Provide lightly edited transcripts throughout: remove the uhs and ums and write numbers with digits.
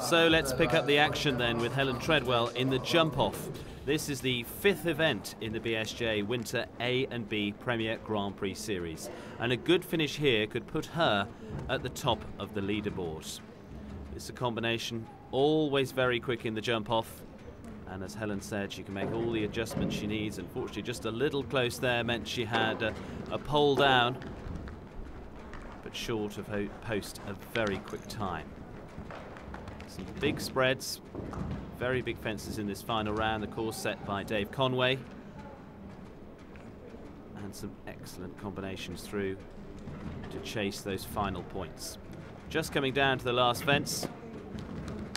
So let's pick up the action then with Helen Treadwell in the jump-off. This is the 5th event in the BSJ Winter A and B Premier Grand Prix Series, and a good finish here could put her at the top of the leaderboard. It's a combination, always very quick in the jump-off, and as Helen said, she can make all the adjustments she needs. Unfortunately, just a little close there meant she had a pole down, but short of post a very quick time. Some big spreads, very big fences in this final round, the course set by Dave Conway. And some excellent combinations through to chase those final points. Just coming down to the last fence,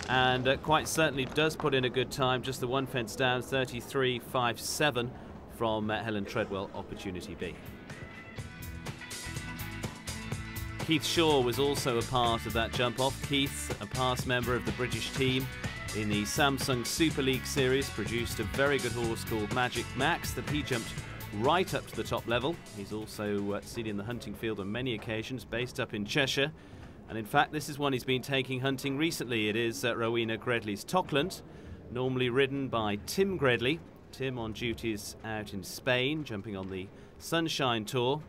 and quite certainly does put in a good time, just the one fence down, 33.57 from Helen Treadwell, Opportunity B. Keith Shaw was also a part of that jump-off. Keith, a past member of the British team in the Samsung Super League Series, produced a very good horse called Magic Max that he jumped right up to the top level. He's also seen in the hunting field on many occasions, based up in Cheshire. And in fact, this is one he's been taking hunting recently. It is Rowena Gredley's Tockland, normally ridden by Tim Gredley. Tim on duties out in Spain, jumping on the Sunshine Tour.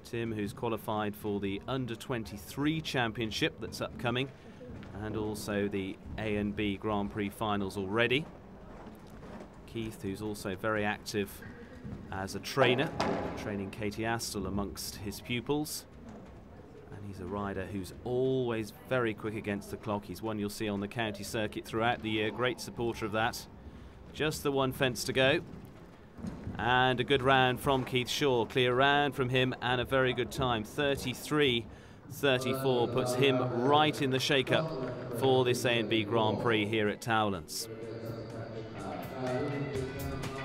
Tim, who's qualified for the Under-23 Championship that's upcoming, and also the A and B Grand Prix finals already. Keith, who's also very active as a trainer, training Katie Astle amongst his pupils. And he's a rider who's always very quick against the clock. He's one you'll see on the county circuit throughout the year, great supporter of that. Just the one fence to go. And a good round from Keith Shaw, clear round from him, and a very good time. 33.34 puts him right in the shake-up for this A&B Grand Prix here at Towerlands.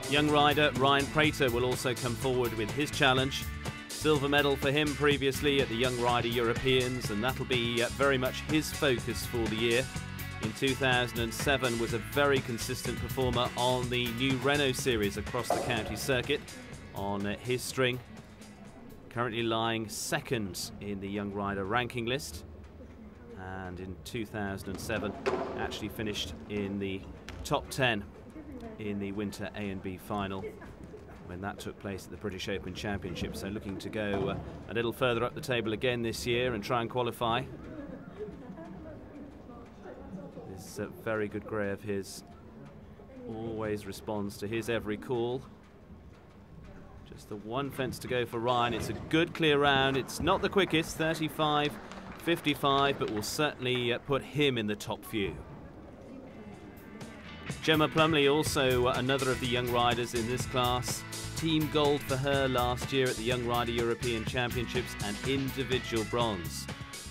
Young rider Ryan Prater will also come forward with his challenge. Silver medal for him previously at the Young Rider Europeans, and that'll be very much his focus for the year. In 2007 was a very consistent performer on the new Renault series across the county circuit on his string. Currently lying second in the Young Rider ranking list, and in 2007 actually finished in the top 10 in the Winter A and B final when that took place at the British Open Championship. So looking to go a little further up the table again this year and try and qualify. This very good grey of his always responds to his every call. Just the one fence to go for Ryan. It's a good clear round. It's not the quickest, 35.55, but will certainly put him in the top few. Gemma Plumlee, also another of the young riders in this class. Team gold for her last year at the Young Rider European Championships, and individual bronze.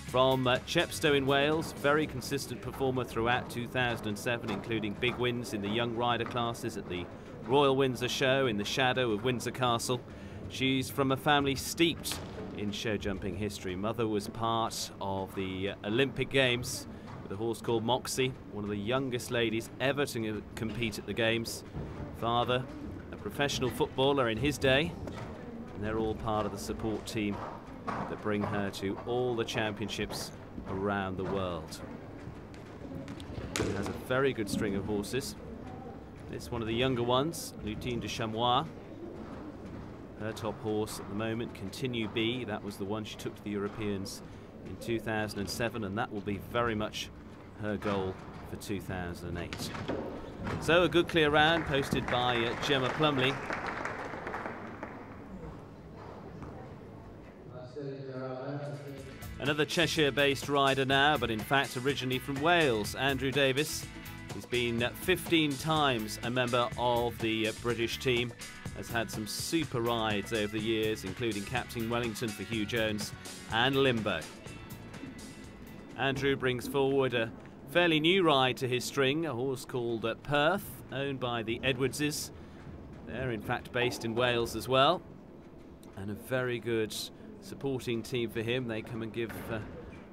From Chepstow in Wales, very consistent performer throughout 2007, including big wins in the young rider classes at the Royal Windsor Show in the shadow of Windsor Castle. She's from a family steeped in show jumping history. Mother was part of the Olympic Games with a horse called Moxie, one of the youngest ladies ever to compete at the Games. Father, a professional footballer in his day, and they're all part of the support team that bring her to all the championships around the world. She has a very good string of horses. This one of the younger ones, Lutine de Chamois. Her top horse at the moment, Continue B. That was the one she took to the Europeans in 2007, and that will be very much her goal for 2008. So a good clear round posted by Gemma Plumlee. Another Cheshire-based rider now, but in fact originally from Wales, Andrew Davis. He's been 15 times a member of the British team, has had some super rides over the years, including Captain Wellington for Hugh Jones and Limbo. Andrew brings forward a fairly new ride to his string, a horse called Perth, owned by the Edwardses. They're in fact based in Wales as well, and a very good supporting team for him. They come and give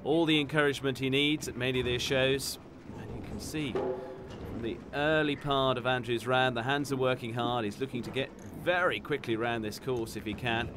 all the encouragement he needs at many of their shows. And you can see from the early part of Andrew's round, the hands are working hard. He's looking to get very quickly around this course if he can.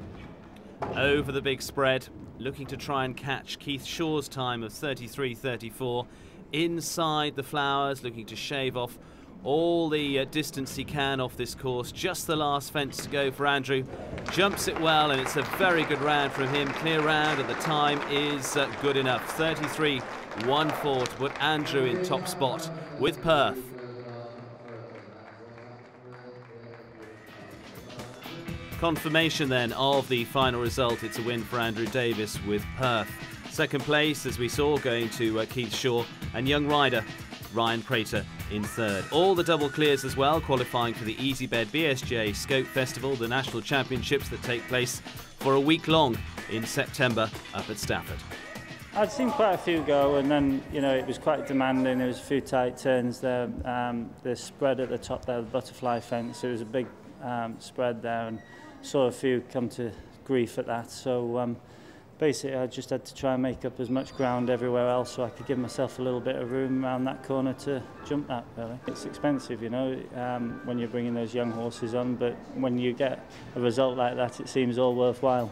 Over the big spread, looking to try and catch Keith Shaw's time of 33.34 inside the flowers, looking to shave off all the distance he can off this course. Just the last fence to go for Andrew. Jumps it well, and it's a very good round from him. Clear round, and the time is good enough. 33.14 to put Andrew in top spot with Perth. Confirmation then of the final result. It's a win for Andrew Davis with Perth. Second place, as we saw, going to Keith Shaw, and young rider Ryan Prater in third. All the double clears as well, qualifying for the EasyBed BSJ Scope Festival, the national championships that take place for a week long in September up at Stafford. I'd seen quite a few go, and then, you know, it was quite demanding. There was a few tight turns there. The spread at the top there, the butterfly fence, it was a big spread there, and saw a few come to grief at that. So basically I just had to try and make up as much ground everywhere else so I could give myself a little bit of room around that corner to jump that, really. It's expensive, you know, when you're bringing those young horses on, but when you get a result like that, it seems all worthwhile.